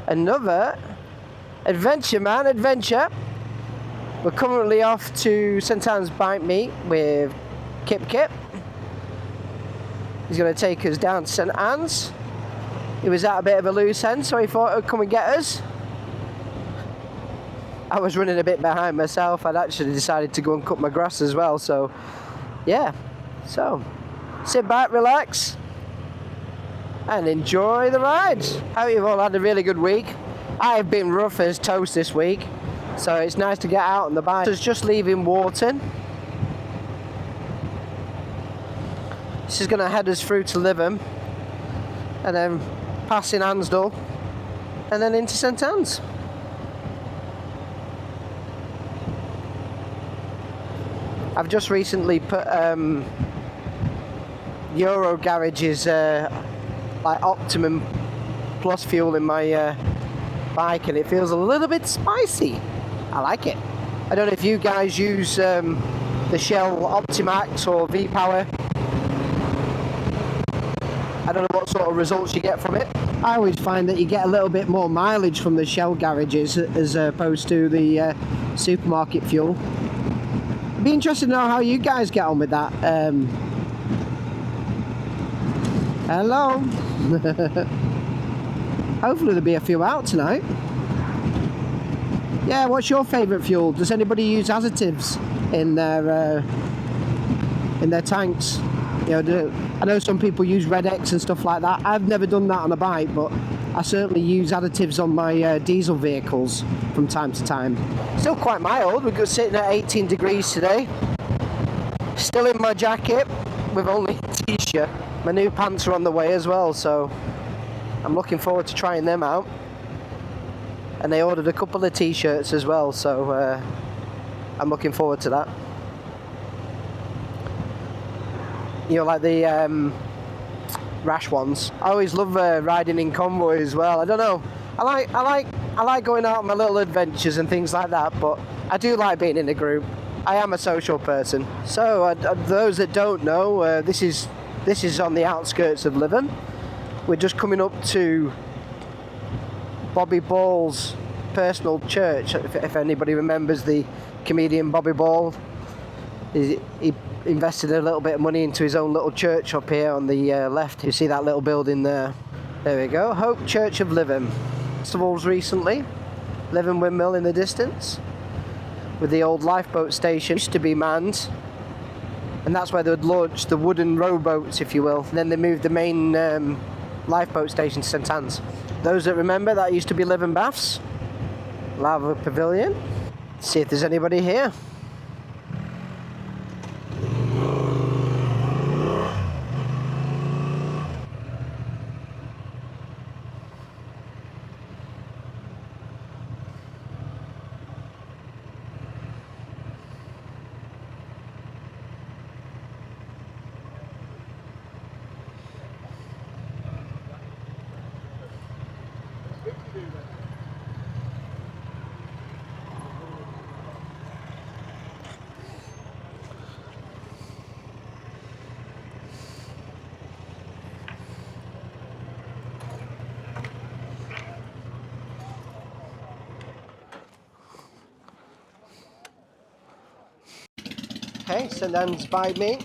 another adventure, man, adventure. We're currently off to St Anne's bike meet with Kip. He's going to take us down to St Anne's. He was at a bit of a loose end, so he thought he'd come and get us. I was running a bit behind myself. I'd actually decided to go and cut my grass as well, so yeah. So sit back, relax, and enjoy the ride. I hope you've all had a really good week. I've been rough as toast this week, so it's nice to get out on the bike. It's just leaving Wharton. This is going to head us through to Lytham, and then passing Ansdell, and then into St Anne's. I've just recently put Euro Garage's like Optimum Plus fuel in my bike, and it feels a little bit spicy. I like it. I don't know if you guys use the Shell Optimax or V-Power. I don't know what sort of results you get from it. I always find that you get a little bit more mileage from the Shell garages as opposed to the supermarket fuel. I'd be interested to know how you guys get on with that. Hello. Hopefully there'll be a few out tonight. Yeah, what's your favourite fuel? Does anybody use additives in their tanks? You know, I know some people use Red X and stuff like that. I've never done that on a bike, but I certainly use additives on my diesel vehicles from time to time. Still quite mild. We're sitting at 18 degrees today. Still in my jacket with only a t-shirt. My new pants are on the way as well, so I'm looking forward to trying them out. And they ordered a couple of t-shirts as well, so I'm looking forward to that. You know, like the rash ones. I always love riding in convoy as well. I don't know. I like going out on my little adventures and things like that, but I do like being in a group. I am a social person. So those that don't know, this is on the outskirts of Lytham. We're just coming up to Bobby Ball's personal church. If anybody remembers the comedian Bobby Ball, he invested a little bit of money into his own little church up here on the left. You see that little building there? There we go. Hope Church of Lytham. Festivals recently. Lytham Windmill in the distance, with the old lifeboat station used to be manned, and that's where they would launch the wooden rowboats, if you will. And then they moved the main lifeboat station to St Anne's. Those that remember, that used to be Lytham Baths. Lava Pavilion. Let's see if there's anybody here. Okay, St Anne's by me.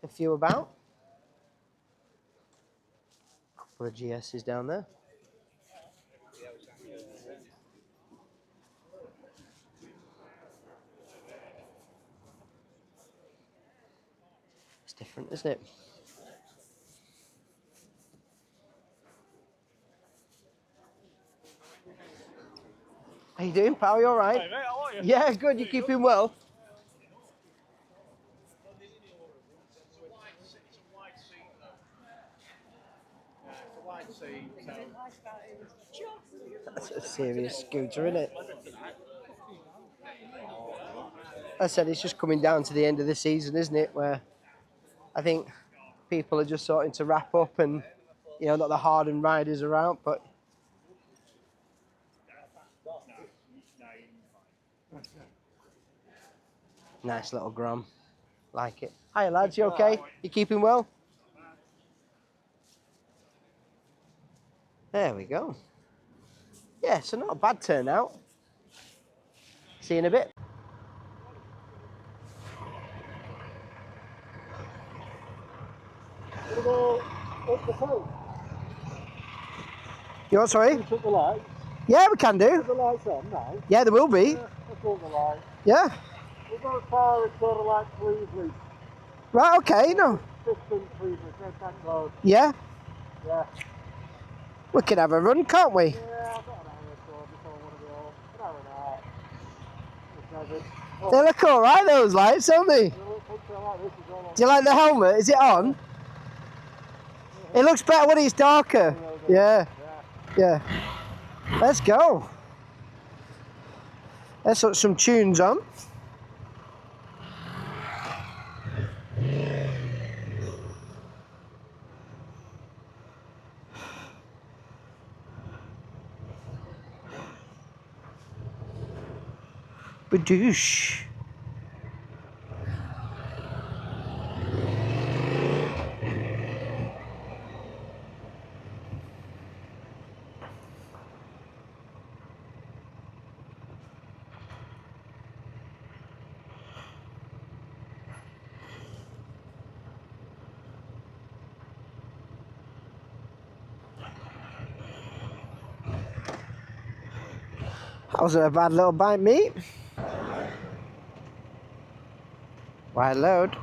A few about. Couple of GS's down there. It's different, isn't it? How you doing, pal? You all right? Hey, mate, how are you? Yeah, good. You keeping well? That's a serious scooter, isn't it? I said it's just coming down to the end of the season, isn't it? Where I think people are just starting to wrap up, and you know, not the hardened riders are out, but nice little Grom. Like it. Hi lads, you okay? You keeping well? There we go. Yeah, so not a bad turnout. See you in a bit. You what, sorry? Put the lights. Yeah, we can do. Put the lights on now. Yeah, there will be. Yeah, let's put the lights. Yeah. We've got as far as sort of like Cleveland. Right, okay, no. 15 Cleveland, Red Bank Road. Yeah. Yeah. We can have a run, can't we? Yeah, I've got an hour or so before I want to be home. An hour and a half. It's never. They look alright, those lights, don't they? They look something like this as well. Do you like the helmet? Is it on? It looks better when it's darker. Yeah. Yeah. Let's go. Let's put some tunes on. Badoosh. That wasn't a bad little bite, mate. Wide load.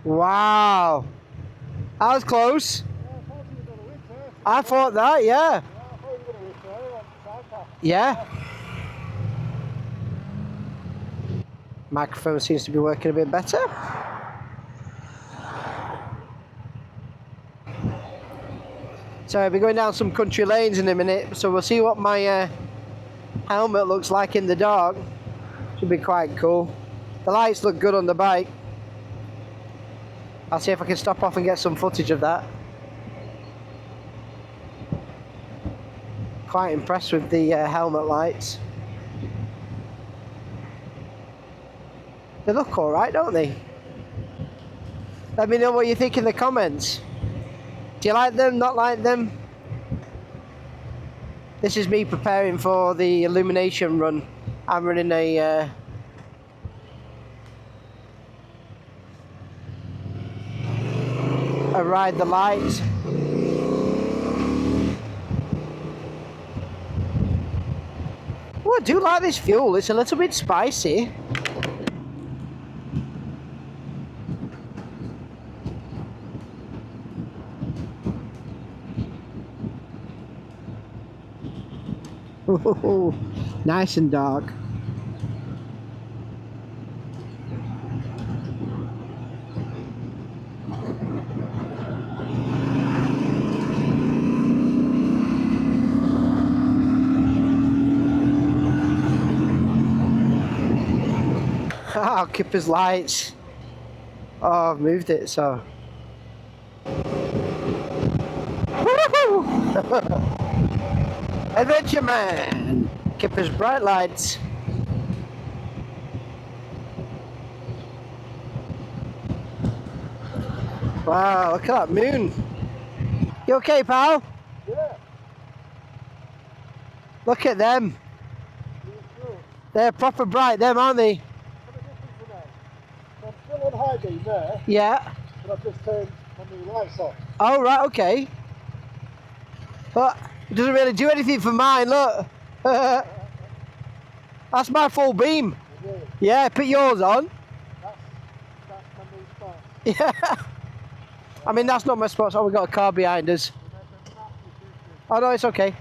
Wow. That was close. I thought that, yeah. Yeah. Microphone seems to be working a bit better. So I'll be going down some country lanes in a minute, so we'll see what my helmet looks like in the dark. Should be quite cool. The lights look good on the bike. I'll see if I can stop off and get some footage of that. Quite impressed with the helmet lights. They look alright, don't they? Let me know what you think in the comments. Do you like them, not like them? This is me preparing for the illumination run. I'm running a ride the lights. Oh, I do like this fuel. It's a little bit spicy. Ooh, nice and dark. I'll keep his lights. Oh, I've moved it, so. Adventure man! Keep his bright lights. Wow, look at that moon. You okay, pal? Yeah. Look at them. They're proper bright, them, aren't they? I'm still on high beam there, Yeah. but I've just turned my new lights on. Oh, right, okay. But it doesn't really do anything for mine, look. That's my full beam. Really? Yeah, put yours on. That's my new spot. Yeah. I mean, that's not my spot, so we've got a car behind us. Oh, no, it's okay.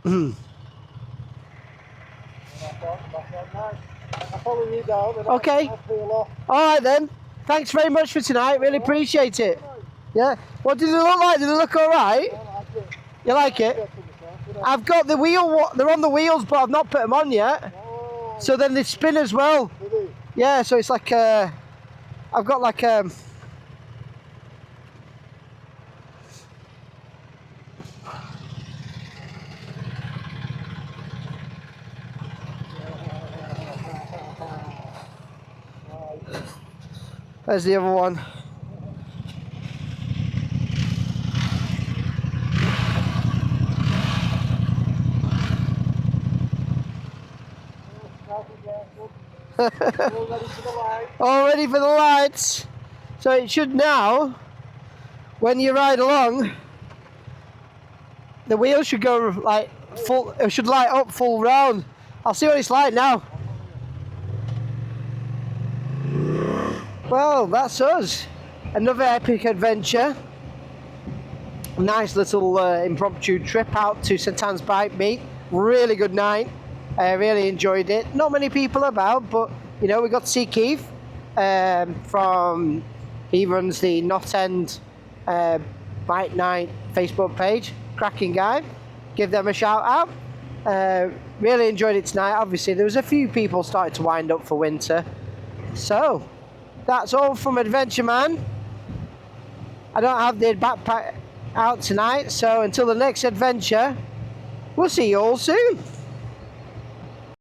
I'll follow you down and Okay. I'll peel off. All right, then. Thanks very much for tonight. Really appreciate it. Yeah. What did it look like? Did it look all right? You like it? I've got the wheel. They're on the wheels, but I've not put them on yet. Oh, So then they spin as well. Yeah, so it's like I've got like there's the other one. All ready for the light. All ready for the lights. So it should now, when you ride along, the wheels should go like full, it should light up full round. I'll see what it's like now. Well, that's us. Another epic adventure. Nice little impromptu trip out to St Anne's Bike Meet. Really good night. I really enjoyed it. Not many people about, but you know, we got to see Keith from, he runs the Knot End Bike Night Facebook page. Cracking guy. Give them a shout out. Really enjoyed it tonight. Obviously, there was a few people starting to wind up for winter. So, that's all from Adventure Man. I don't have the backpack out tonight, so until the next adventure, we'll see you all soon.